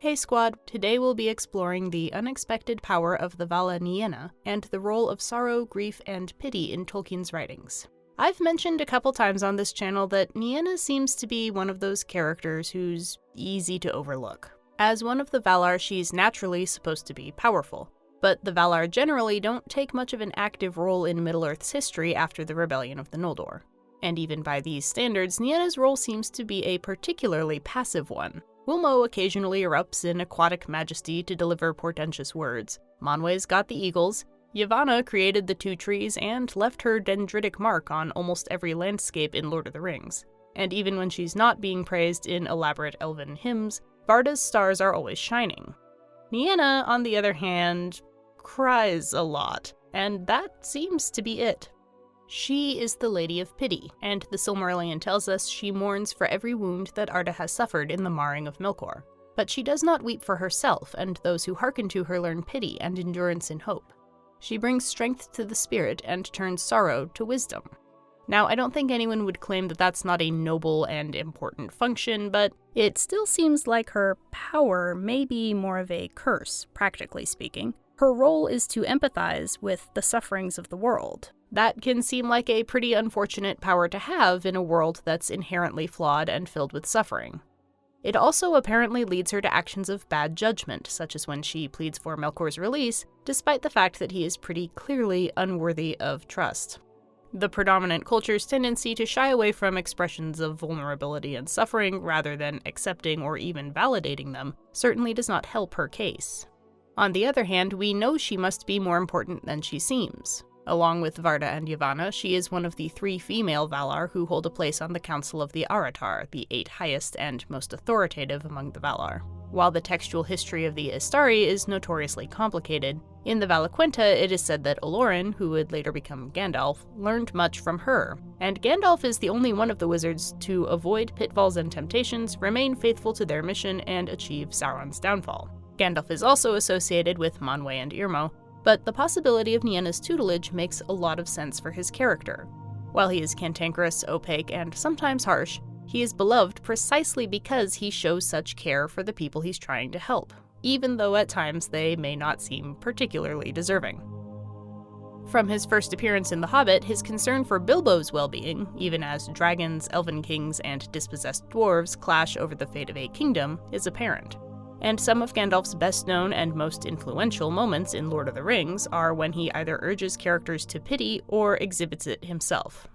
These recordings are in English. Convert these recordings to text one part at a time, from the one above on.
Hey squad, today we'll be exploring the unexpected power of the Vala Nienna and the role of sorrow, grief, and pity in Tolkien's writings. I've mentioned a couple times on this channel that Nienna seems to be one of those characters who's easy to overlook. As one of the Valar, she's naturally supposed to be powerful, but the Valar generally don't take much of an active role in Middle-earth's history after the rebellion of the Noldor. And even by these standards, Nienna's role seems to be a particularly passive one. Wilmo occasionally erupts in aquatic majesty to deliver portentous words. Manwe's got the eagles. Yavanna created the two trees and left her dendritic mark on almost every landscape in Lord of the Rings. And even when she's not being praised in elaborate elven hymns, Varda's stars are always shining. Nienna, on the other hand, cries a lot, and that seems to be it. She is the Lady of Pity, and the Silmarillion tells us she mourns for every wound that Arda has suffered in the marring of Melkor. But she does not weep for herself, and those who hearken to her learn pity and endurance in hope. She brings strength to the spirit and turns sorrow to wisdom. Now, I don't think anyone would claim that that's not a noble and important function, but it still seems like her power may be more of a curse, practically speaking. Her role is to empathize with the sufferings of the world. That can seem like a pretty unfortunate power to have in a world that's inherently flawed and filled with suffering. It also apparently leads her to actions of bad judgment, such as when she pleads for Melkor's release, despite the fact that he is pretty clearly unworthy of trust. The predominant culture's tendency to shy away from expressions of vulnerability and suffering rather than accepting or even validating them certainly does not help her case. On the other hand, we know she must be more important than she seems. Along with Varda and Yavanna, she is one of the 3 female Valar who hold a place on the Council of the Aratar, the 8 highest and most authoritative among the Valar. While the textual history of the Istari is notoriously complicated, in the Valaquenta it is said that Olorin, who would later become Gandalf, learned much from her, and Gandalf is the only one of the wizards to avoid pitfalls and temptations, remain faithful to their mission, and achieve Sauron's downfall. Gandalf is also associated with Manwe and Irmo, but the possibility of Nienna's tutelage makes a lot of sense for his character. While he is cantankerous, opaque, and sometimes harsh, he is beloved precisely because he shows such care for the people he's trying to help, even though at times they may not seem particularly deserving. From his first appearance in The Hobbit, his concern for Bilbo's well-being, even as dragons, elven kings, and dispossessed dwarves clash over the fate of a kingdom, is apparent. And some of Gandalf's best-known and most influential moments in Lord of the Rings are when he either urges characters to pity or exhibits it himself.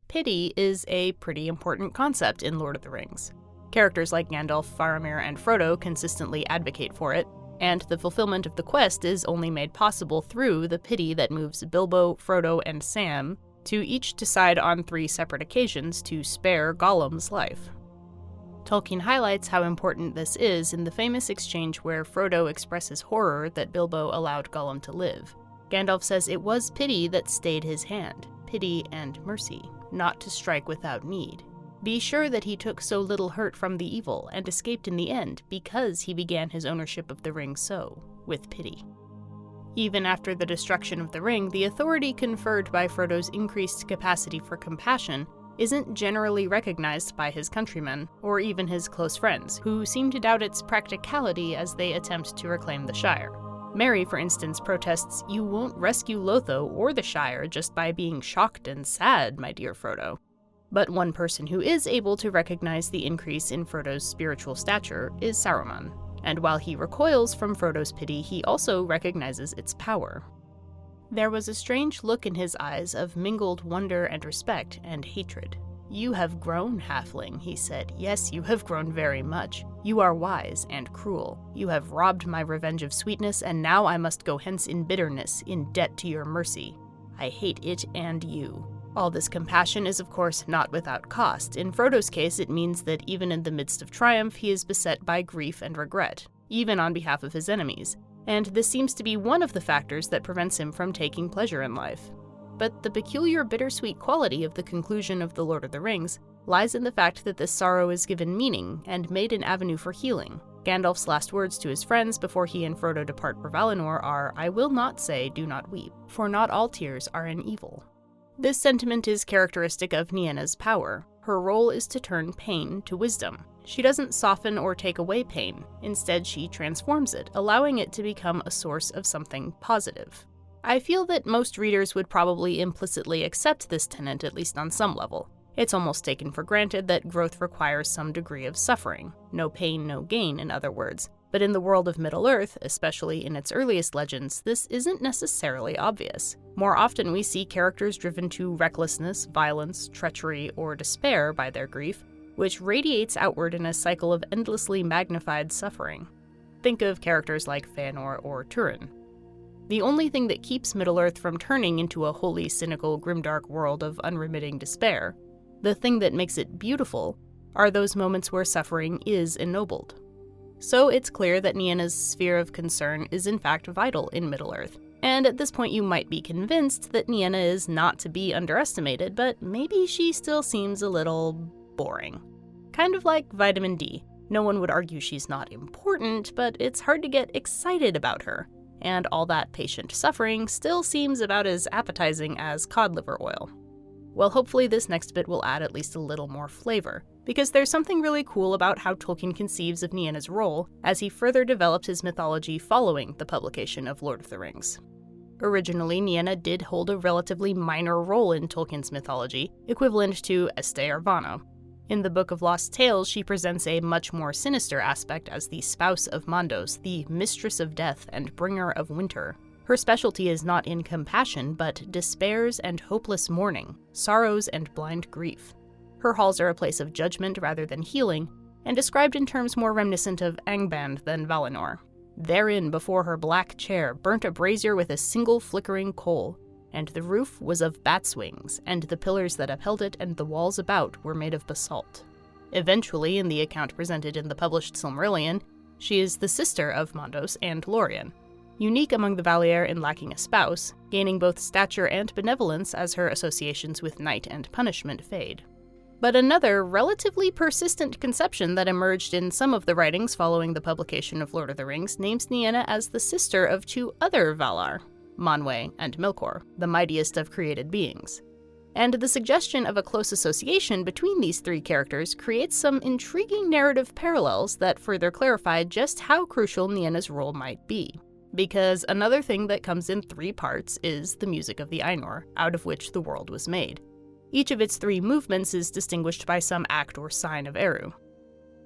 Pity is a pretty important concept in Lord of the Rings. Characters like Gandalf, Faramir, and Frodo consistently advocate for it, and the fulfillment of the quest is only made possible through the pity that moves Bilbo, Frodo, and Sam to each decide on 3 separate occasions to spare Gollum's life. Tolkien highlights how important this is in the famous exchange where Frodo expresses horror that Bilbo allowed Gollum to live. Gandalf says it was pity that stayed his hand, pity and mercy, not to strike without need. Be sure that he took so little hurt from the evil and escaped in the end because he began his ownership of the ring so, with pity. Even after the destruction of the ring, the authority conferred by Frodo's increased capacity for compassion isn't generally recognized by his countrymen, or even his close friends, who seem to doubt its practicality as they attempt to reclaim the Shire. Merry, for instance, protests, "You won't rescue Lotho or the Shire just by being shocked and sad, my dear Frodo." But one person who is able to recognize the increase in Frodo's spiritual stature is Saruman, and while he recoils from Frodo's pity, he also recognizes its power. There was a strange look in his eyes of mingled wonder and respect and hatred. "You have grown, halfling," he said. "Yes, you have grown very much. You are wise and cruel. You have robbed my revenge of sweetness, and now I must go hence in bitterness, in debt to your mercy. I hate it and you." All this compassion is, of course, not without cost. In Frodo's case, it means that even in the midst of triumph, he is beset by grief and regret, even on behalf of his enemies. And this seems to be one of the factors that prevents him from taking pleasure in life. But the peculiar bittersweet quality of the conclusion of The Lord of the Rings lies in the fact that this sorrow is given meaning and made an avenue for healing. Gandalf's last words to his friends before he and Frodo depart for Valinor are, "I will not say, do not weep, for not all tears are an evil." This sentiment is characteristic of Nienna's power. Her role is to turn pain to wisdom, She doesn't soften or take away pain. Instead, she transforms it, allowing it to become a source of something positive. I feel that most readers would probably implicitly accept this tenet, at least on some level. It's almost taken for granted that growth requires some degree of suffering. No pain, no gain, in other words. But in the world of Middle-earth, especially in its earliest legends, this isn't necessarily obvious. More often we see characters driven to recklessness, violence, treachery, or despair by their grief, which radiates outward in a cycle of endlessly magnified suffering. Think of characters like Fëanor or Turin. The only thing that keeps Middle-earth from turning into a wholly cynical, grimdark world of unremitting despair, the thing that makes it beautiful, are those moments where suffering is ennobled. So it's clear that Nienna's sphere of concern is in fact vital in Middle-earth, and at this point you might be convinced that Nienna is not to be underestimated, but maybe she still seems a little boring. Kind of like vitamin D. No one would argue she's not important, but it's hard to get excited about her, and all that patient suffering still seems about as appetizing as cod liver oil. Well, hopefully this next bit will add at least a little more flavor, because there's something really cool about how Tolkien conceives of Nienna's role as he further develops his mythology following the publication of Lord of the Rings. Originally, Nienna did hold a relatively minor role in Tolkien's mythology, equivalent to Este Arvano. In the Book of Lost Tales, she presents a much more sinister aspect as the spouse of Mandos, the mistress of death and bringer of winter. Her specialty is not in compassion, but despairs and hopeless mourning, sorrows and blind grief. Her halls are a place of judgment rather than healing, and described in terms more reminiscent of Angband than Valinor. Therein, before her black chair, burnt a brazier with a single flickering coal, and the roof was of bat's wings, and the pillars that upheld it and the walls about were made of basalt. Eventually, in the account presented in the published Silmarillion, she is the sister of Mandos and Lorien. Unique among the Valar in lacking a spouse, gaining both stature and benevolence as her associations with night and punishment fade. But another, relatively persistent conception that emerged in some of the writings following the publication of Lord of the Rings names Nienna as the sister of two other Valar, Manwe and Melkor, the mightiest of created beings. And the suggestion of a close association between these three characters creates some intriguing narrative parallels that further clarify just how crucial Nienna's role might be. Because another thing that comes in three parts is the music of the Ainur, out of which the world was made. Each of its three movements is distinguished by some act or sign of Eru.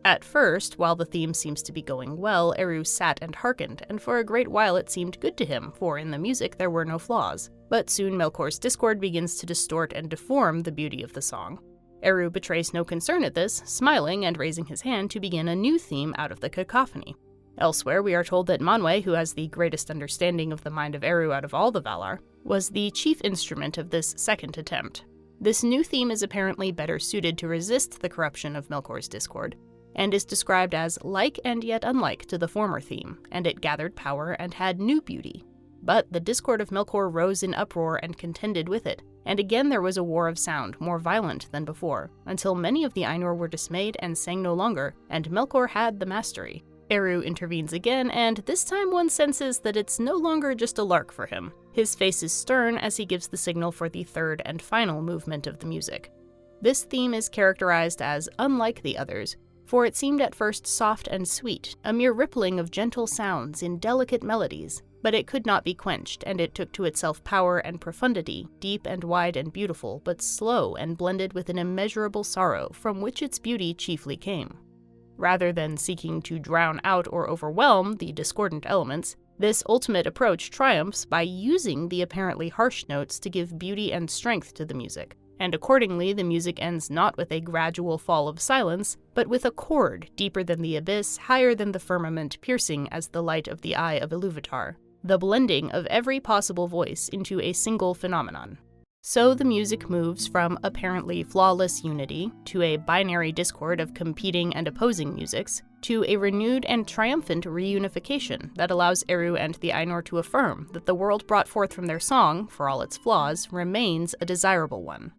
At first, while the theme seems to be going well, Eru sat and hearkened, and for a great while it seemed good to him, for in the music there were no flaws. But soon Melkor's discord begins to distort and deform the beauty of the song. Eru betrays no concern at this, smiling and raising his hand to begin a new theme out of the cacophony. Elsewhere, we are told that Manwe, who has the greatest understanding of the mind of Eru out of all the Valar, was the chief instrument of this second attempt. This new theme is apparently better suited to resist the corruption of Melkor's discord, and is described as like and yet unlike to the former theme, and it gathered power and had new beauty. But the discord of Melkor rose in uproar and contended with it, and again there was a war of sound, more violent than before, until many of the Ainur were dismayed and sang no longer, and Melkor had the mastery. Eru intervenes again, and this time one senses that it's no longer just a lark for him. His face is stern as he gives the signal for the third and final movement of the music. This theme is characterized as unlike the others, for it seemed at first soft and sweet, a mere rippling of gentle sounds in delicate melodies, but it could not be quenched, and it took to itself power and profundity, deep and wide and beautiful, but slow and blended with an immeasurable sorrow from which its beauty chiefly came. Rather than seeking to drown out or overwhelm the discordant elements, this ultimate approach triumphs by using the apparently harsh notes to give beauty and strength to the music, and accordingly the music ends not with a gradual fall of silence, but with a chord deeper than the abyss, higher than the firmament, piercing as the light of the eye of Iluvatar, the blending of every possible voice into a single phenomenon. So the music moves from apparently flawless unity to a binary discord of competing and opposing musics to a renewed and triumphant reunification that allows Eru and the Ainur to affirm that the world brought forth from their song, for all its flaws, remains a desirable one.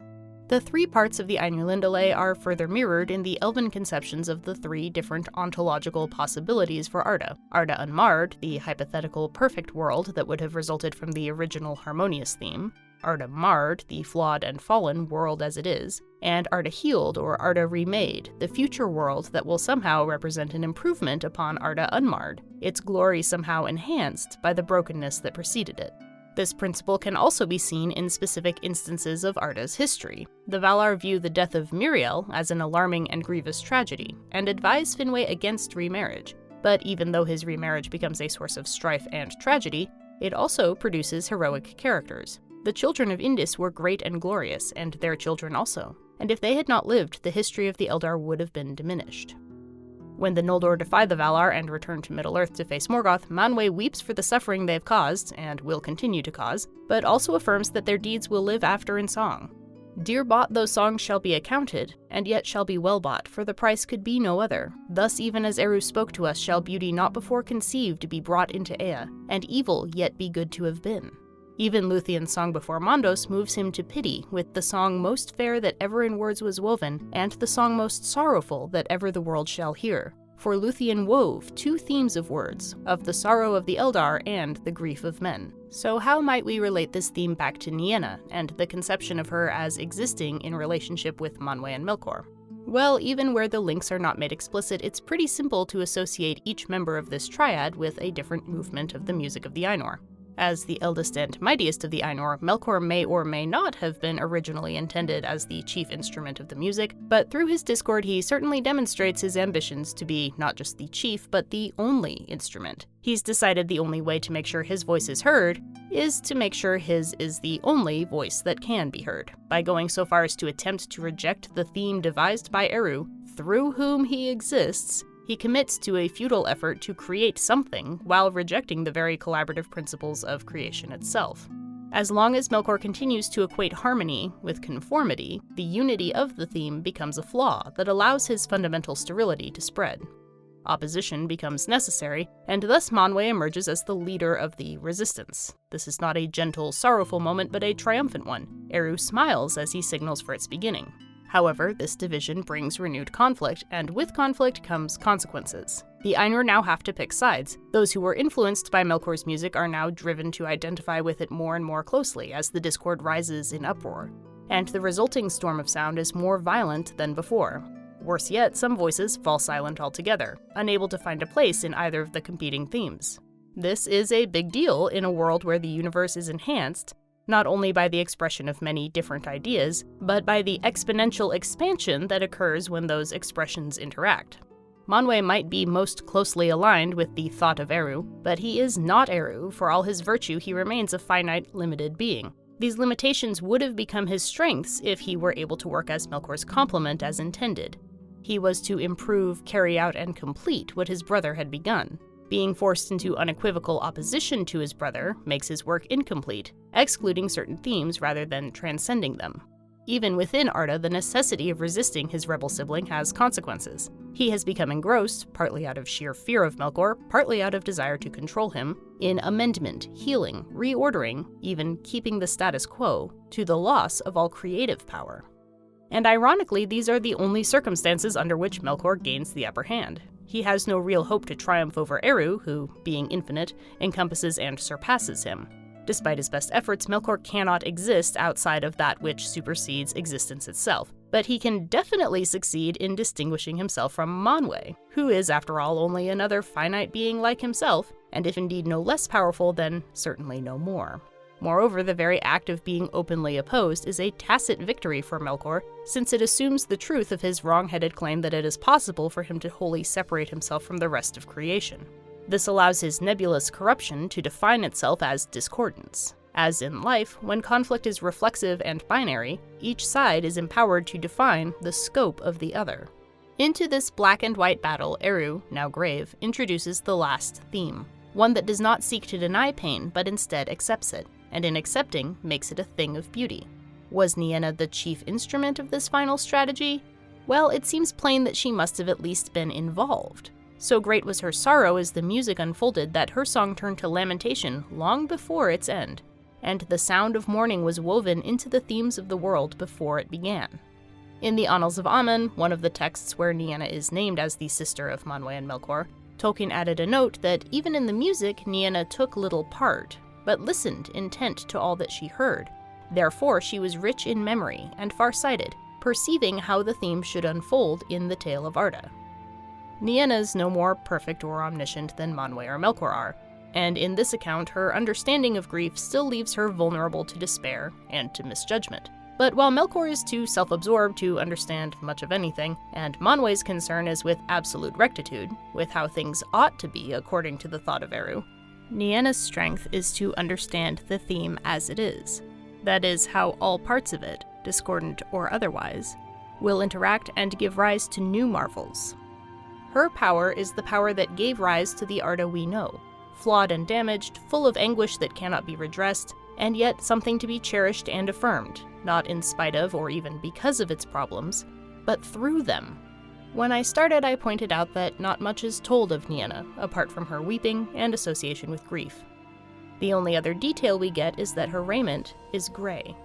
The three parts of the Ainurlindale are further mirrored in the Elven conceptions of the three different ontological possibilities for Arda. Arda Unmarred, the hypothetical perfect world that would have resulted from the original harmonious theme. Arda marred, the flawed and fallen world as it is, and Arda healed or Arda remade, the future world that will somehow represent an improvement upon Arda unmarred, its glory somehow enhanced by the brokenness that preceded it. This principle can also be seen in specific instances of Arda's history. The Valar view the death of Miriel as an alarming and grievous tragedy, and advise Finwë against remarriage. But even though his remarriage becomes a source of strife and tragedy, it also produces heroic characters. The children of Indis were great and glorious, and their children also. And if they had not lived, the history of the Eldar would have been diminished. When the Noldor defy the Valar and return to Middle-earth to face Morgoth, Manwe weeps for the suffering they've caused, and will continue to cause, but also affirms that their deeds will live after in song. Dear bought those songs shall be accounted, and yet shall be well bought, for the price could be no other. Thus even as Eru spoke to us shall beauty not before conceived be brought into Ea, and evil yet be good to have been. Even Lúthien's song before Mandos moves him to pity, with the song most fair that ever in words was woven, and the song most sorrowful that ever the world shall hear. For Lúthien wove two themes of words, of the sorrow of the Eldar and the grief of men. So how might we relate this theme back to Nienna, and the conception of her as existing in relationship with Manwe and Melkor? Well, even where the links are not made explicit, it's pretty simple to associate each member of this triad with a different movement of the music of the Ainur. As the eldest and mightiest of the Ainur, Melkor may or may not have been originally intended as the chief instrument of the music, but through his discord he certainly demonstrates his ambitions to be not just the chief, but the only instrument. He's decided the only way to make sure his voice is heard is to make sure his is the only voice that can be heard, by going so far as to attempt to reject the theme devised by Eru, through whom he exists. He commits to a futile effort to create something while rejecting the very collaborative principles of creation itself. As long as Melkor continues to equate harmony with conformity, the unity of the theme becomes a flaw that allows his fundamental sterility to spread. Opposition becomes necessary, and thus Manwe emerges as the leader of the resistance. This is not a gentle, sorrowful moment, but a triumphant one. Eru smiles as he signals for its beginning. However, this division brings renewed conflict, and with conflict comes consequences. The Ainur now have to pick sides. Those who were influenced by Melkor's music are now driven to identify with it more and more closely as the discord rises in uproar. And the resulting storm of sound is more violent than before. Worse yet, some voices fall silent altogether, unable to find a place in either of the competing themes. This is a big deal in a world where the universe is enhanced not only by the expression of many different ideas, but by the exponential expansion that occurs when those expressions interact. Manwe might be most closely aligned with the thought of Eru, but he is not Eru. For all his virtue, he remains a finite, limited being. These limitations would have become his strengths if he were able to work as Melkor's complement as intended. He was to improve, carry out, and complete what his brother had begun. Being forced into unequivocal opposition to his brother makes his work incomplete, excluding certain themes rather than transcending them. Even within Arda, the necessity of resisting his rebel sibling has consequences. He has become engrossed, partly out of sheer fear of Melkor, partly out of desire to control him, in amendment, healing, reordering, even keeping the status quo, to the loss of all creative power. And ironically, these are the only circumstances under which Melkor gains the upper hand. He has no real hope to triumph over Eru, who, being infinite, encompasses and surpasses him. Despite his best efforts, Melkor cannot exist outside of that which supersedes existence itself, but he can definitely succeed in distinguishing himself from Manwe, who is, after all, only another finite being like himself, and if indeed no less powerful, then certainly no more. Moreover, the very act of being openly opposed is a tacit victory for Melkor, since it assumes the truth of his wrong-headed claim that it is possible for him to wholly separate himself from the rest of creation. This allows his nebulous corruption to define itself as discordance. As in life, when conflict is reflexive and binary, each side is empowered to define the scope of the other. Into this black and white battle, Eru, now grave, introduces the last theme, one that does not seek to deny pain, but instead accepts it, and in accepting, makes it a thing of beauty. Was Nienna the chief instrument of this final strategy? Well, it seems plain that she must have at least been involved. So great was her sorrow as the music unfolded that her song turned to lamentation long before its end, and the sound of mourning was woven into the themes of the world before it began. In the Annals of Aman, one of the texts where Nienna is named as the sister of Manwe and Melkor, Tolkien added a note that even in the music, Nienna took little part, but listened intent to all that she heard, Therefore, she was rich in memory and far-sighted, perceiving how the theme should unfold in the tale of Arda. Nienna's no more perfect or omniscient than Manwe or Melkor are, and in this account her understanding of grief still leaves her vulnerable to despair and to misjudgment. But while Melkor is too self-absorbed to understand much of anything, and Manwe's concern is with absolute rectitude, with how things ought to be according to the thought of Eru, Nienna's strength is to understand the theme as it is. That is, how all parts of it, discordant or otherwise, will interact and give rise to new marvels. Her power is the power that gave rise to the Arda we know, flawed and damaged, full of anguish that cannot be redressed, and yet something to be cherished and affirmed, not in spite of or even because of its problems, but through them. When I started, I pointed out that not much is told of Nienna, apart from her weeping and association with grief. The only other detail we get is that her raiment is gray.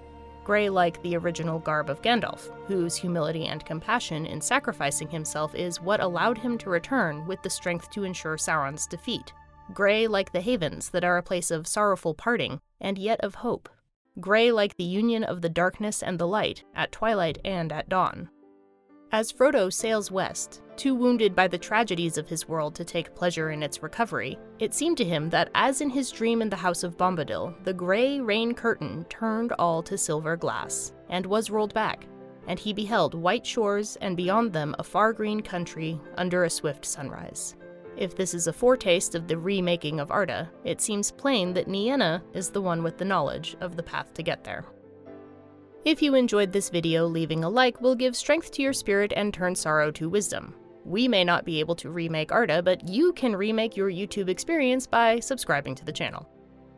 Gray like the original garb of Gandalf, whose humility and compassion in sacrificing himself is what allowed him to return with the strength to ensure Sauron's defeat. Gray like the havens that are a place of sorrowful parting, and yet of hope. Gray like the union of the darkness and the light, at twilight and at dawn. As Frodo sails west, too wounded by the tragedies of his world to take pleasure in its recovery, it seemed to him that as in his dream in the House of Bombadil, the grey rain curtain turned all to silver glass, and was rolled back, and he beheld white shores and beyond them a far green country under a swift sunrise. If this is a foretaste of the remaking of Arda, it seems plain that Nienna is the one with the knowledge of the path to get there. If you enjoyed this video, leaving a like will give strength to your spirit and turn sorrow to wisdom. We may not be able to remake Arda, but you can remake your YouTube experience by subscribing to the channel.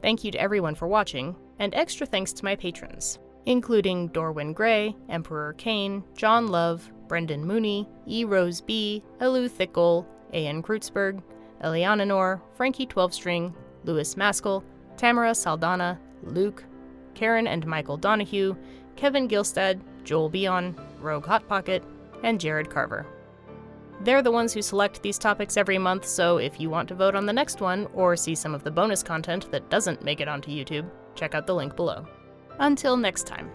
Thank you to everyone for watching, and extra thanks to my patrons, including Dorwyn Gray, Emperor Kane, John Love, Brendan Mooney, E. Rose B, Elu Thiccgol, A.N. Kreutzberg, Eliananor, Frankie 12-String, Louis Maskell, Tamara Saldana, Luke, Karen and Michael Donahue, Kevin Gilstad, Joel Bion, Rogue Hot Pocket, and Jared Carver. They're the ones who select these topics every month, so if you want to vote on the next one, or see some of the bonus content that doesn't make it onto YouTube, check out the link below. Until next time.